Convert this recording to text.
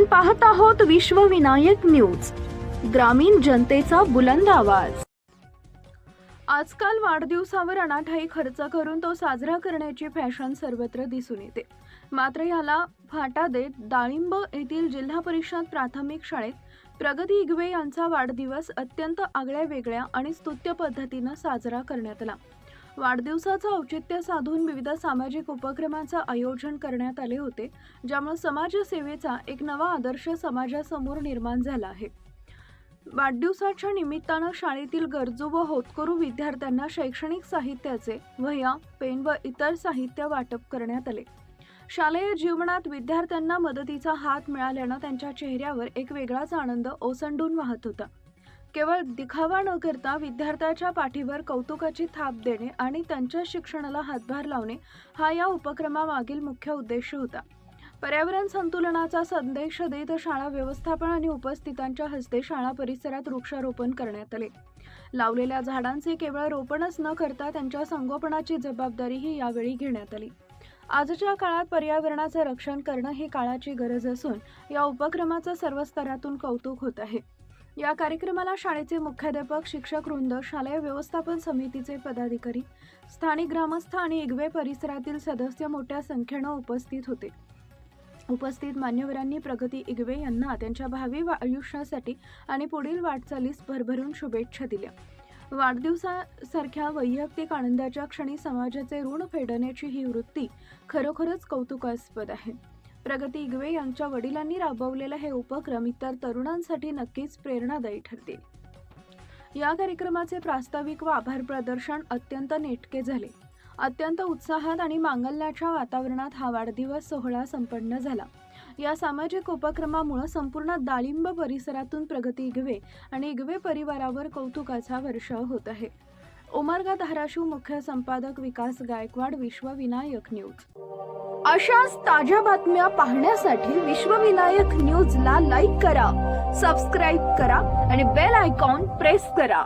आपण पाहत आहोत विश्वविनायक न्यूज, ग्रामीण जनतेचा बुलंद आवाज। आजकाल वाढदिवसावर अनाठाई खर्च करून तो साजरा करण्याची फॅशन सर्वत्र दिसून येते। मात्र याला फाटा देत डाळिंब येथील जिल्हा परिषद प्राथमिक शाळेत प्रगती इगवे यांचा वाढदिवस अत्यंत आगळ्या वेगळ्या आणि स्तुत्य पद्धतीने साजरा करण्यात आला। वाढदिवसाचं औचित्य साधून विविध सामाजिक उपक्रमांचे आयोजन करण्यात आले होते, ज्यामुळे समाजसेवेचा एक नवा आदर्श समाजासमोर निर्माण झाला आहे। वाढदिवसाच्या निमित्ताने शाळेतील गरजू व होतकरू विद्यार्थ्यांना शैक्षणिक साहित्याचे वह्या, पेन व इतर साहित्य वाटप करण्यात आले। शालेय जीवनात विद्यार्थ्यांना मदतीचा हात मिळाल्याने त्यांच्या चेहऱ्यावर एक वेगळाच आनंद ओसंडून वाहत होता। केवळ दिखावा न करता विद्यार्थ्याच्या पाठीवर कौतुकाची थाप देणे आणि त्यांच्या शिक्षणाला हातभार लावणे हा या उपक्रमामागील मुख्य उद्देश होता। पर्यावरण संतुलनाचा संदेश देत शाळा व्यवस्थापन आणि उपस्थितांच्या हस्ते शाळा परिसरात वृक्षारोपण करण्यात आले। लावलेल्या झाडांचे केवळ रोपणच न करता त्यांच्या संगोपनाची जबाबदारीही यावेळी घेण्यात आली। आजच्या काळात पर्यावरणाचे रक्षण करणे ही काळाची गरज असून या उपक्रमाचे सर्व स्तरातून कौतुक होत आहे। या कार्यक्रमाला शाळेचे मुख्याध्यापक, शिक्षक वृंद, शालेय व्यवस्थापन समितीचे पदाधिकारी, स्थानिक ग्रामस्थ आणि इगवे परिसरातील सदस्य मोठ्या संख्येने उपस्थित होते। उपस्थित मान्यवरांनी प्रगती इगवे यांना त्यांच्या भावी आयुष्यासाठी आणि पुढील वाटचालीस भरभरून शुभेच्छा दिल्या। वाढदिवसासारख्या वैयक्तिक आनंदाच्या क्षणी समाजाचे ऋण फेडण्याची ही वृत्ती खरोखरच कौतुकास्पद आहे। प्रगती इगवे यांच्या वडिलांनी राबवलेला हे उपक्रम इतर तरुणांसाठी नक्कीच प्रेरणादायी ठरतील। या कार्यक्रमाचे प्रास्ताविक व आभार प्रदर्शन अत्यंत नेटके झाले। अत्यंत उत्साहात आणि मांगल्याच्या वातावरणात हा वाढदिवस सोहळा संपन्न झाला। या सामाजिक उपक्रमामुळे संपूर्ण डाळिंब परिसरातून प्रगती इगवे आणि इगवे परिवारावर कौतुकाचा वर्षाव होत आहे। उमरगा, धाराशिव। मुख्य संपादक विकास गायकवाड, विश्वविनायक न्यूज। अशाच ताज्या बातम्या पाहण्यासाठी विश्वविनायक न्यूजला लाईक करा, सबस्क्राईब करा आणि बेल आयकॉन प्रेस करा।